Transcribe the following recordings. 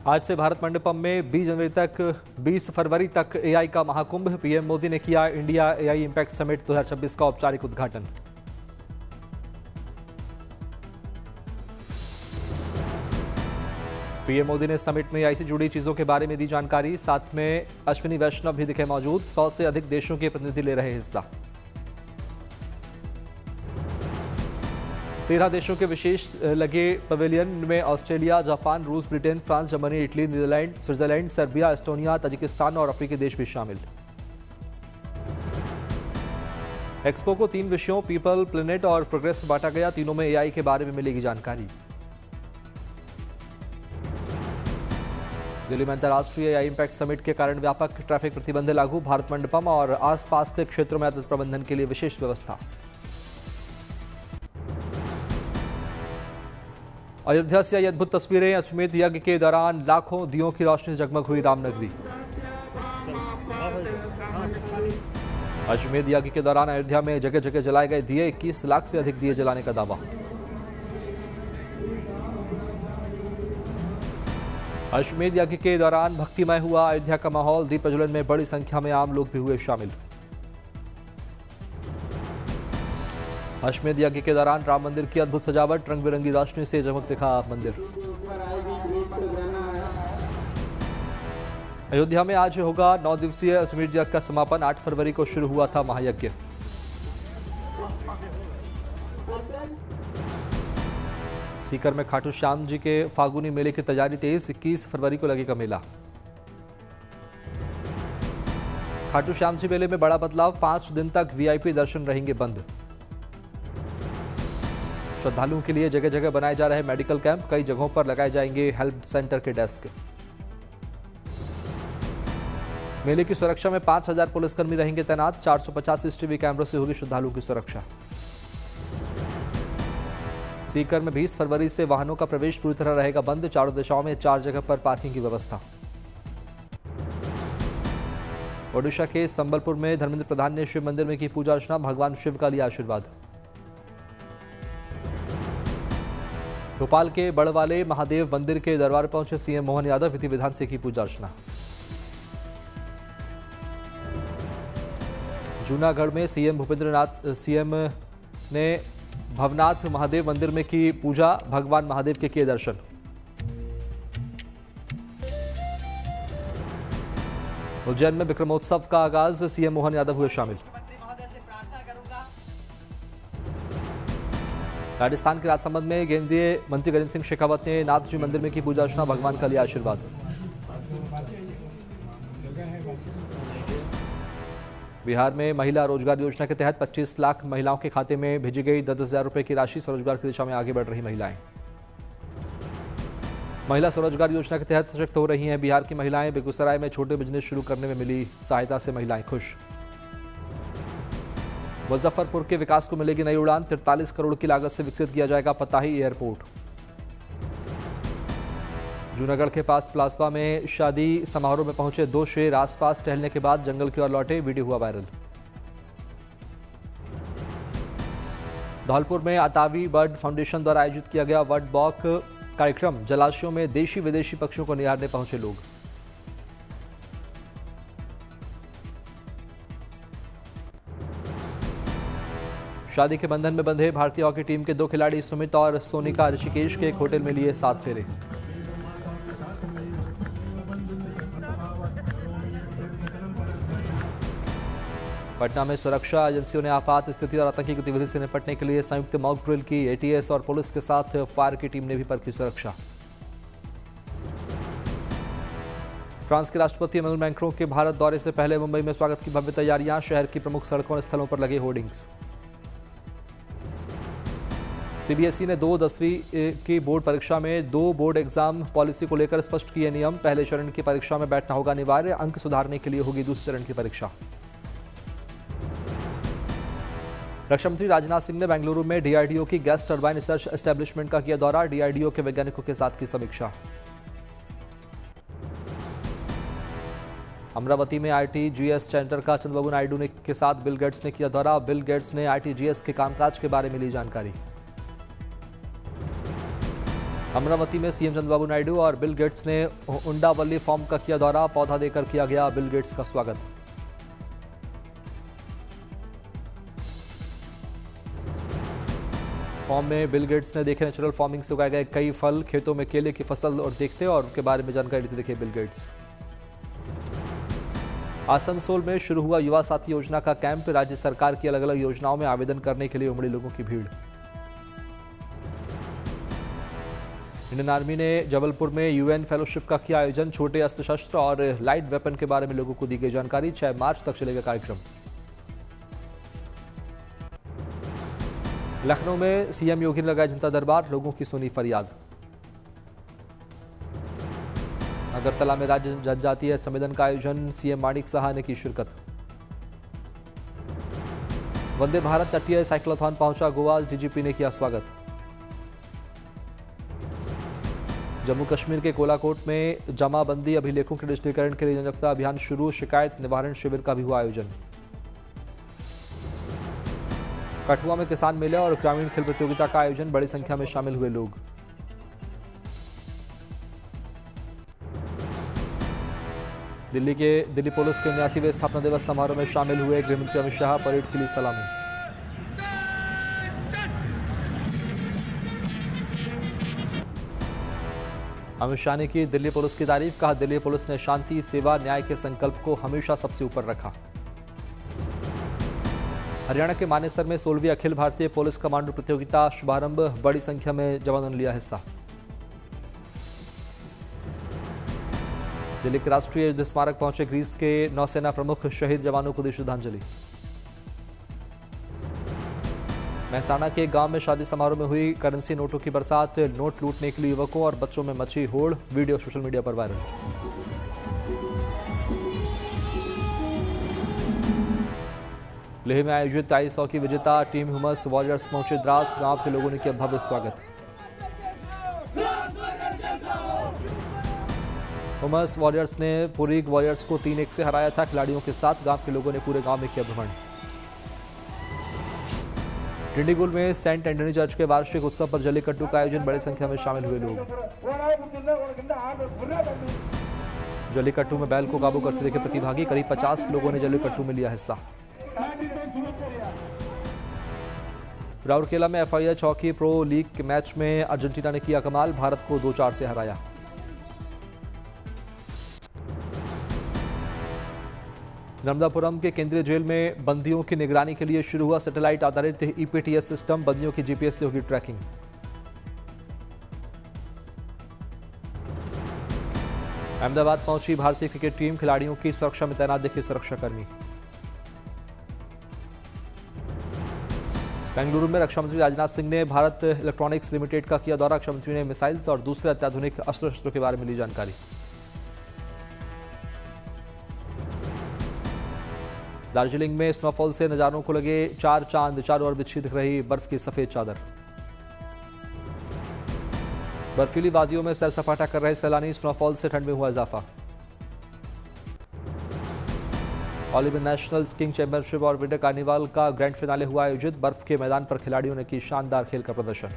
आज से भारत मंडपम में 20 फरवरी तक एआई का महाकुंभ। पीएम मोदी ने किया इंडिया एआई इंपैक्ट समिट 2026 का औपचारिक उद्घाटन। पीएम मोदी ने समिट में एआई से जुड़ी चीजों के बारे में दी जानकारी। साथ में अश्विनी वैष्णव भी दिखे मौजूद। 100 से अधिक देशों के प्रतिनिधि ले रहे हिस्सा। 13 देशों के विशेष लगे पवेलियन में ऑस्ट्रेलिया, जापान, रूस, Britain, France, Germany, Italy, Netherlands, Switzerland, Serbia, Estonia, Tajikistan और अफ्रीकी देश भी शामिल। एक्सपो को 3 विषयों पीपल, प्लेनेट और प्रोग्रेस में बांटा गया। तीनों में एआई के बारे में मिलेगी जानकारी। दिल्ली में अंतर्राष्ट्रीय एआई इंपैक्ट समिट के कारण व्यापक ट्रैफिक प्रतिबंध लागू। भारत मंडपम और आसपास के क्षेत्रों में आपदा प्रबंधन के लिए विशेष व्यवस्था। अयोध्या से आई अद्भुत तस्वीरें। अश्वमेध यज्ञ के दौरान लाखों दियों की रोशनी से जगमग हुई रामनगरी। अश्वमेध यज्ञ के दौरान अयोध्या में जगह जगह जलाए गए दिए। 21 लाख से अधिक दिए जलाने का दावा। अश्वमेध यज्ञ के दौरान भक्तिमय हुआ अयोध्या का माहौल। दीप प्रज्वलन में बड़ी संख्या में आम लोग भी हुए शामिल। अश्वमेध यज्ञ के दौरान राम मंदिर की अद्भुत सजावट। रंग बिरंगी रोशनी से जगमग दिखा मंदिर। अयोध्या में आज होगा 9 दिवसीय अश्वमेध यज्ञ का समापन। 8 फरवरी को शुरू हुआ था महायज्ञ। सीकर में खाटू श्याम जी के फागुनी मेले की तैयारी तेज। 21 फरवरी को लगेगा मेला। खाटू श्याम जी मेले में बड़ा बदलाव। 5 दिन तक वीआईपी दर्शन रहेंगे बंद। श्रद्धालुओं के लिए जगह जगह बनाए जा रहे मेडिकल कैंप। कई जगहों पर लगाए जाएंगे हेल्प सेंटर के डेस्क। मेले की सुरक्षा में 5000 पुलिसकर्मी रहेंगे तैनात। 450 सीसीटीवी कैमरों से होगी श्रद्धालुओं की सुरक्षा। सीकर में 20 फरवरी से वाहनों का प्रवेश पूरी तरह रहेगा बंद। चारों दिशाओं में 4 जगह पर पार्किंग की व्यवस्था। ओडिशा के संबलपुर में धर्मेंद्र प्रधान ने शिव मंदिर में की पूजा अर्चना। भगवान शिव का लिया आशीर्वाद। भोपाल के बड़वाले महादेव मंदिर के दरबार पहुंचे सीएम मोहन यादव। विधि विधान से की पूजा अर्चना। जूनागढ़ में सीएम ने भवनाथ महादेव मंदिर में की पूजा। भगवान महादेव के किए दर्शन। उज्जैन में विक्रमोत्सव का आगाज। सीएम मोहन यादव हुए शामिल। राजस्थान के राजसमंद में केंद्रीय मंत्री गजेंद्र सिंह शेखावत ने नाथ जी मंदिर में की पूजा अर्चना। भगवान का लिया आशीर्वाद। बिहार में महिला रोजगार योजना के तहत 25 लाख महिलाओं के खाते में भेजी गई 10,000 रुपए की राशि। स्वरोजगार की दिशा में आगे बढ़ रही महिलाएं। महिला स्वरोजगार योजना के तहत सशक्त हो रही हैं बिहार की महिलाएं। बेगूसराय में छोटे बिजनेस शुरू करने में मिली सहायता से महिलाएं खुश। मुजफ्फरपुर के विकास को मिलेगी नई उड़ान। 43 करोड़ की लागत से विकसित किया जाएगा पताही एयरपोर्ट। जूनागढ़ के पास प्लासवा में शादी समारोह में पहुंचे 2 शेर। आसपास टहलने के बाद जंगल की ओर लौटे। वीडियो हुआ वायरल। धौलपुर में अतावी बर्ड फाउंडेशन द्वारा आयोजित किया गया बर्ड वॉक कार्यक्रम। जलाशयों में देशी विदेशी पक्षियों को निहारने पहुंचे लोग। शादी के बंधन में बंधे भारतीय हॉकी टीम के 2 खिलाड़ी सुमित और सोनिका ऋषिकेश के एक होटल में लिए 7 फेरे। पटना में सुरक्षा एजेंसियों ने आपात स्थिति और आतंकी गतिविधि से निपटने के लिए संयुक्त मॉक ड्रिल की। एटीएस और पुलिस के साथ फायर की टीम ने भी परखी सुरक्षा। फ्रांस के राष्ट्रपति इमैनुअल मैक्रों के भारत दौरे से पहले मुंबई में स्वागत की भव्य तैयारियां। शहर की प्रमुख सड़कों और स्थलों पर लगे होर्डिंग्स। सीबीएसई ने 10वीं की बोर्ड परीक्षा में 2 बोर्ड एग्जाम पॉलिसी को लेकर स्पष्ट किए नियम। पहले चरण की परीक्षा में बैठना होगा अनिवार्य। अंक सुधारने के लिए होगी दूसरे चरण की परीक्षा। रक्षा मंत्री राजनाथ सिंह ने बेंगलुरु में डीआरडीओ की गैस टरबाइन रिसर्च एस्टेब्लिशमेंट का किया दौरा। डीआरडीओ के वैज्ञानिकों के साथ की समीक्षा। अमरावती में आरटीजीएस सेंटर का चंद्रबाबू नायडू ने के साथ बिल गेट्स ने किया दौरा। बिल गेट्स ने आरटीजीएस के कामकाज के बारे में ली जानकारी। अमरावती में सीएम चंद्रबाबू नायडू और बिल गेट्स ने उंडावली फार्म का किया दौरा, पौधा देकर किया गया बिल गेट्स का स्वागत। फार्म में बिल गेट्स ने देखे नेचुरल फार्मिंग से उगाए गए कई फल, खेतों में केले की फसल और देखते और उनके बारे में जानकारी देते दिखे बिल गेट्स। आसनसोल में शुरू हुआ युवा साथी योजना का कैंप, राज्य सरकार की अलग अलग योजनाओं में आवेदन करने के लिए उमड़ी लोगों की भीड़। इंडियन आर्मी ने जबलपुर में यूएन फेलोशिप का किया आयोजन, छोटे अस्त्र शस्त्र और लाइट वेपन के बारे में लोगों को दी गई जानकारी। 6 मार्च तक चलेगा कार्यक्रम। लखनऊ में सीएम योगी ने लगाया जनता दरबार, लोगों की सुनी फरियाद। अगरतला में राज्य जनजातीय सम्मेलन का आयोजन, सीएम माणिक साहा ने की शिरकत। वंदे भारत तटीय साइक्लोथॉन पहुंचा गोवा, डीजीपी ने किया स्वागत। जम्मू कश्मीर के कोलाकोट में जमाबंदी अभिलेखों के डिजिटलीकरण के लिए जागरूकता अभियान शुरू, शिकायत निवारण शिविर का भी हुआ आयोजन। कठुआ में किसान मेला और ग्रामीण खेल प्रतियोगिता का आयोजन, बड़ी संख्या में शामिल हुए लोग। दिल्ली पुलिस के 79वें स्थापना दिवस समारोह में शामिल हुए गृहमंत्री अमित शाह, परेड के लिए सलामी। अमित शाह ने की दिल्ली पुलिस की तारीफ, कहा दिल्ली पुलिस ने शांति, सेवा, न्याय के संकल्प को हमेशा सबसे ऊपर रखा। हरियाणा के मानेसर में 16वीं अखिल भारतीय पुलिस कमांडो प्रतियोगिता शुभारंभ, बड़ी संख्या में जवानों ने लिया हिस्सा। दिल्ली के राष्ट्रीय युद्ध स्मारक पहुंचे ग्रीस के नौसेना प्रमुख, शहीद जवानों को दी श्रद्धांजलि। महसाणा के गांव में शादी समारोह में हुई करेंसी नोटों की बरसात, नोट लूटने के लिए युवकों और बच्चों में मची होड़, वीडियो सोशल मीडिया पर वायरल। लेह में आयोजित आइस हॉकी विजेता टीम ह्यूमस वॉरियर्स पहुंचे द्रास, गांव के लोगों ने किया भव्य स्वागत। ह्यूमस वॉरियर्स ने पुरीग वॉरियर्स को 3-1 से हराया था। खिलाड़ियों के साथ गांव के लोगों ने पूरे गांव में किया भ्रमण। डिंडीगुल में सेंट एंटनी चर्च के वार्षिक उत्सव पर जल्लीकट्टू का आयोजन, बड़ी संख्या में शामिल हुए लोग। जल्लीकट्टू में बैल को काबू करते देखे प्रतिभागी, करीब 50 लोगों ने जल्लीकट्टू में लिया हिस्सा। राउरकेला में एफआईएच हॉकी प्रो लीग के मैच में अर्जेंटीना ने किया कमाल, भारत को 2-4 से हराया। नर्मदापुरम के केंद्रीय जेल में बंदियों की निगरानी के लिए शुरू हुआ सैटेलाइट आधारित ईपीटीएस सिस्टम, बंदियों की जीपीएस से होगी ट्रैकिंग। अहमदाबाद पहुंची भारतीय क्रिकेट टीम, खिलाड़ियों की सुरक्षा में तैनात दिखे सुरक्षाकर्मी। बेंगलुरु में रक्षा मंत्री राजनाथ सिंह ने भारत इलेक्ट्रॉनिक्स लिमिटेड का किया दौरा, रक्षा मंत्री ने मिसाइल्स और दूसरे अत्याधुनिक अस्त्र शस्त्रों के बारे में ली जानकारी। दार्जिलिंग में स्नोफॉल से नजारों को लगे 4 चांद, चारों ओर बिछी दिख रही बर्फ की सफेद चादर। बर्फीली वादियों में सैर सपाटा कर रहे सैलानी, स्नोफॉल से ठंड में हुआ इजाफा। All India national skiing championship और विंटर कार्निवाल का ग्रैंड फिनाले हुआ आयोजित, बर्फ के मैदान पर खिलाड़ियों ने की शानदार खेल का प्रदर्शन।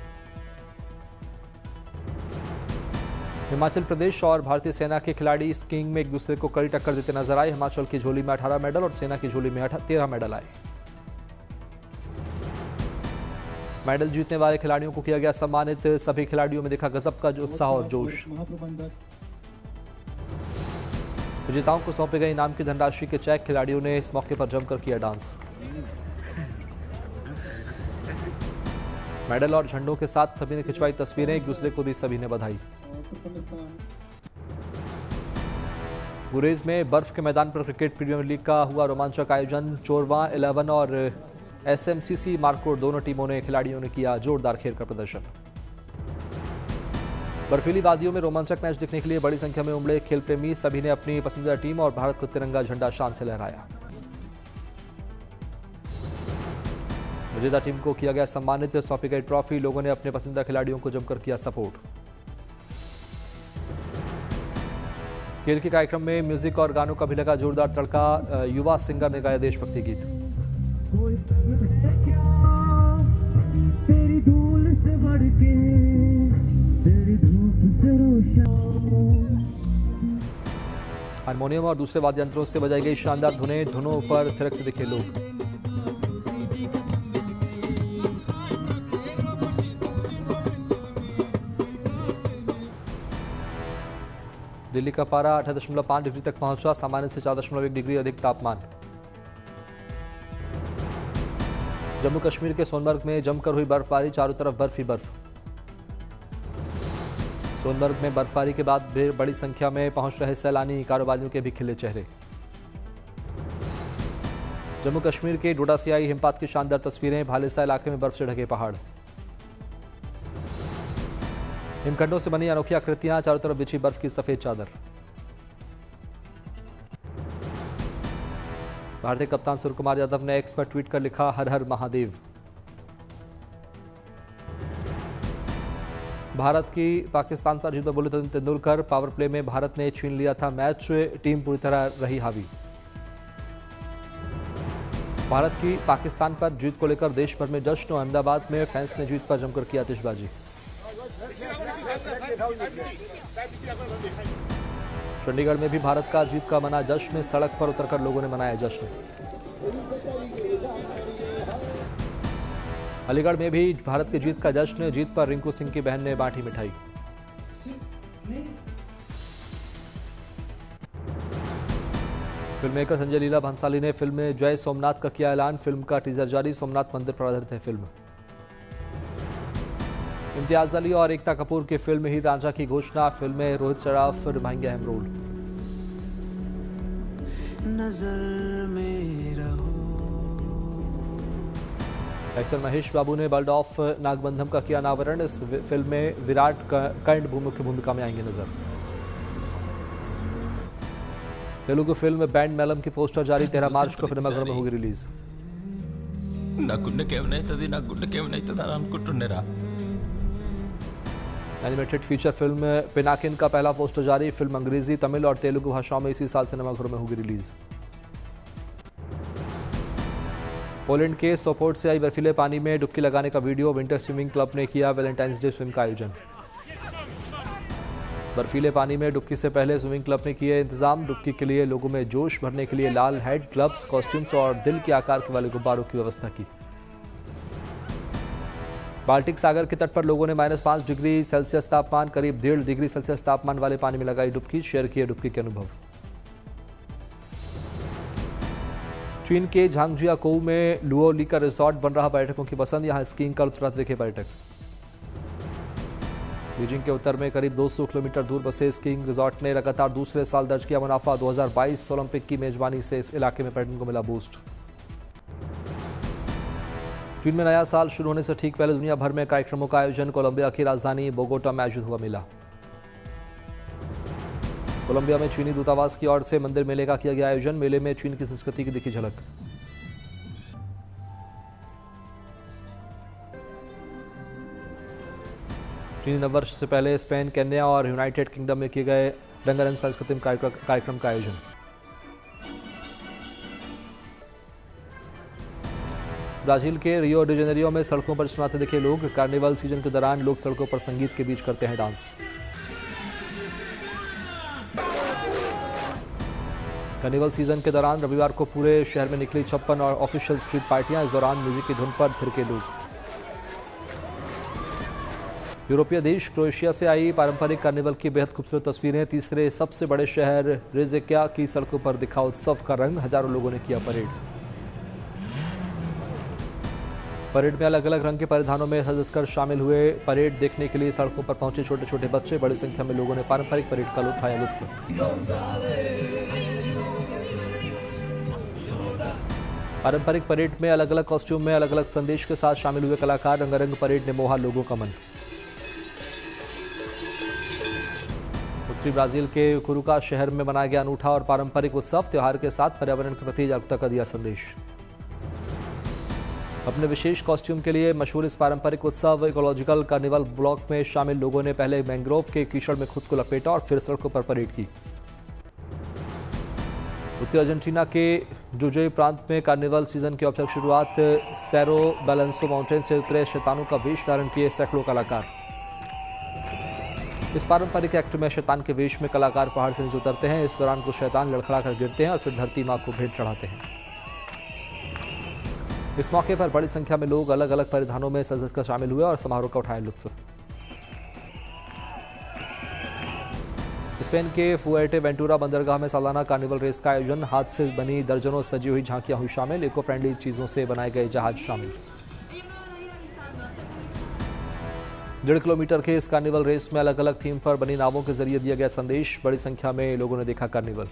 हिमाचल प्रदेश और भारतीय सेना के खिलाड़ी स्कीइंग में एक दूसरे को कड़ी टक्कर देते नजर आए। हिमाचल की झोली में 18 मेडल और सेना की झोली में 13 मेडल आए। मेडल जीतने वाले खिलाड़ियों को किया गया सम्मानित, सभी खिलाड़ियों में दिखा गजब का उत्साह और जोश। विजेताओं को सौंपे गए इनाम की धनराशि के चेक, खिलाड़ियों ने इस मौके पर जमकर किया डांस। मेडल और झंडों के साथ सभी ने खिंचवाई तस्वीरें, एक दूसरे को दी सभी ने बधाई। गुरेज में बर्फ के मैदान पर क्रिकेट प्रीमियर लीग का हुआ रोमांचक आयोजन, चोरवा 11 और एसएमसीसी मार्कोट दोनों टीमों ने खिलाड़ियों ने किया जोरदार खेल का प्रदर्शन। बर्फीली वादियों में रोमांचक मैच देखने के लिए बड़ी संख्या में उमड़े खेल प्रेमी, सभी ने अपनी पसंदीदा टीम और भारत का तिरंगा झंडा शान से लहराया। विजेता टीम को किया गया सम्मानित, सौंपी गई ट्रॉफी, लोगों ने अपने पसंदीदा खिलाड़ियों को जमकर किया सपोर्ट। खेल के कार्यक्रम में म्यूजिक और गानों का भी लगा जोरदार तड़का, युवा सिंगर ने गाया देशभक्ति गीत। तेरी धूल से बढ़ के तेरी हारमोनियम और दूसरे वाद्य यंत्रों से बजाई गई शानदार धुनें, धुनों पर थिरकते दिखे लोग। दिल्ली का पारा 8.5 डिग्री तक पहुंचा, सामान्य से 4.1 डिग्री अधिक तापमान। जम्मू कश्मीर के सोनमर्ग में जमकर हुई बर्फबारी, चारों तरफ बर्फ ही बर्फ। सोनमर्ग में बर्फबारी के बाद भी बड़ी संख्या में पहुंच रहे सैलानी, कारोबारियों के भी खिले चेहरे। जम्मू कश्मीर के डोडा से आई हिमपात की शानदार तस्वीरें, भालेसा इलाके में बर्फ से ढके पहाड़। हिमखंडों से बनी अनोखी आकृतियां, चारों तरफ बिछी बर्फ की सफेद चादर। भारतीय कप्तान सूर्यकुमार यादव ने एक्स पर ट्वीट कर लिखा, हर हर महादेव। भारत की पाकिस्तान पर जीत पर बोले तेंदुलकर, पावर प्ले में भारत ने छीन लिया था मैच, टीम पूरी तरह रही हावी। भारत की पाकिस्तान पर जीत को लेकर देश भर में जश्न, अहमदाबाद में फैंस ने जीत पर जमकर की आतिशबाजी। चंडीगढ़ में भी भारत का जीत का मना जश्न, सड़क पर उतरकर लोगों ने मनाया जश्न। अलीगढ़ में भी भारत की जीत का जश्न, जीत पर रिंकू सिंह की बहन ने बांटी मिठाई। फिल्म मेकर संजय लीला भंसाली ने फिल्म में जय सोमनाथ का किया ऐलान, फिल्म का टीजर जारी, सोमनाथ मंदिर पर आधारित है फिल्म। इम्तियाज अली और एकता कपूर की फिल्म हीर रांझा की घोषणा, फिल्म में रोहित सराफ निभाएंगे अहम रोल। नजर में रहो। एक्टर महेश बाबू ने वर्ल्ड ऑफ नागबंधम का किया अनावरण, इस फिल्म में विराट कर्ण मुख्य भूमिका में आएंगे नजर। तेलुगु फिल्म बैंड मेलम की पोस्टर जारी, 13 मार्च को सिनेमाघरों में होगी release. Animated feature film Pinakin का पहला पोस्टर जारी, फिल्म अंग्रेजी, तमिल और तेलुगु भाषाओं में इसी साल सिनेमाघरों में होगी रिलीज। पोलैंड के सोपोर्ट से आई बर्फीले पानी में डुबकी लगाने का वीडियो, विंटर स्विमिंग क्लब ने किया वैलेंटाइंस डे स्विम का आयोजन। बर्फीले पानी में डुबकी से पहले स्विमिंग क्लब ने किए इंतजाम, डुबकी के लिए लोगों में जोश भरने के लिए लाल हेड, ग्लव्स, कॉस्ट्यूम्स और दिल के आकार के वाले गुब्बारों की व्यवस्था की। बाल्टिक सागर के तट पर लोगों ने -5 डिग्री सेल्सियस तापमान, करीब 1.5 डिग्री सेल्सियस तापमान वाले पानी में लगाई डुबकी, शेयर किए डुबकी के अनुभव। चीन के झांगजियाकोउ में लुओली का रिसोर्ट बन रहा पर्यटकों की पसंद, यहां स्कीइंग का लुत्फ उठाते दिखे पर्यटक। बीजिंग के उत्तर में करीब 200 किलोमीटर दूर बसे स्कीइंग रिसोर्ट ने लगातार दूसरे साल दर्ज किया मुनाफा, 2022 ओलंपिक की मेजबानी से इस इलाके में पर्यटन को मिला बूस्ट। चीन में नया साल शुरू होने से ठीक पहले दुनिया भर में कार्यक्रमों का आयोजन, कोलंबिया की राजधानी बोगोटा में आयोजित हुआ मेला। कोलंबिया में चीनी दूतावास की ओर से मंदिर मेले का किया गया आयोजन, मेले में चीन की संस्कृति की दिखी झलक। चीनी नववर्ष से पहले स्पेन, केन्या और यूनाइटेड किंगडम में किए गए रंगारंग सांस्कृतिक कार्यक्रम का आयोजन। ब्राजील के रियो डी जेनेरियो में सड़कों पर चमकाते दिखे लोग, कार्निवल सीजन के दौरान लोग सड़कों पर संगीत के बीच करते हैं डांस। कार्निवल सीजन के दौरान रविवार को पूरे शहर में निकली 56 और ऑफिशियल स्ट्रीट पार्टियां, इस दौरान म्यूजिक की धुन पर थिरके लोग। यूरोपीय देश क्रोएशिया से आई पारंपरिक कार्निवल की बेहद खूबसूरत तस्वीरें, तीसरे सबसे बड़े शहर रिजेक्या की सड़कों पर दिखा उत्सव का रंग, हजारों लोगों ने किया परेड। परेड में अलग अलग रंग के परिधानों में सजकर शामिल हुए, परेड देखने के लिए सड़कों पर पहुंचे छोटे छोटे बच्चे, बड़ी संख्या में लोगों ने पारंपरिक परेड का लुत्फ उठाया। पारंपरिक परेड में अलग अलग कॉस्ट्यूम में अलग अलग संदेश के साथ शामिल हुए कलाकार, रंगारंग परेड ने मोहा लोगों का मन। उत्तरी ब्राजील के कुरुका शहर में मनाया गया अनूठा और पारंपरिक उत्सव, त्योहार के साथ पर्यावरण के प्रति जागरूकता का दिया संदेश। अपने विशेष कॉस्ट्यूम के लिए मशहूर इस पारंपरिक उत्सव इकोलॉजिकल कार्निवल ब्लॉक में शामिल लोगों ने पहले मैंग्रोव के कीचड़ में खुद को लपेटा और फिर सड़कों पर परेड की। उत्तरी अर्जेंटीना के जुजुई प्रांत में कार्निवल सीजन की औपचारिक शुरुआत, सैरो बैलेंसो माउंटेन से उतरे शैतानों का वेश धारण किए सैकड़ों कलाकार। इस पारंपरिक एक्ट में शैतान के वेश में कलाकार पहाड़ से नीचे उतरते हैं। इस दौरान कुछ शैतान लड़खड़ा कर गिरते हैं और फिर धरती मां को भेंट चढ़ाते हैं। इस मौके पर बड़ी संख्या में लोग अलग अलग परिधानों में सज कर शामिल हुए और समारोह का उठाया लुत्फ। स्पेन के फुएर्टे वेंटूरा बंदरगाह में सालाना कार्निवल रेस का आयोजन। हाथ से बनी दर्जनों सजी हुई झांकियां हुई शामिल। इको फ्रेंडली चीजों से बनाए गए जहाज शामिल। 1.5 किलोमीटर के इस कार्निवल रेस में अलग अलग थीम पर बनी नावों के जरिए दिया गया संदेश। बड़ी संख्या में लोगों ने देखा कार्निवल।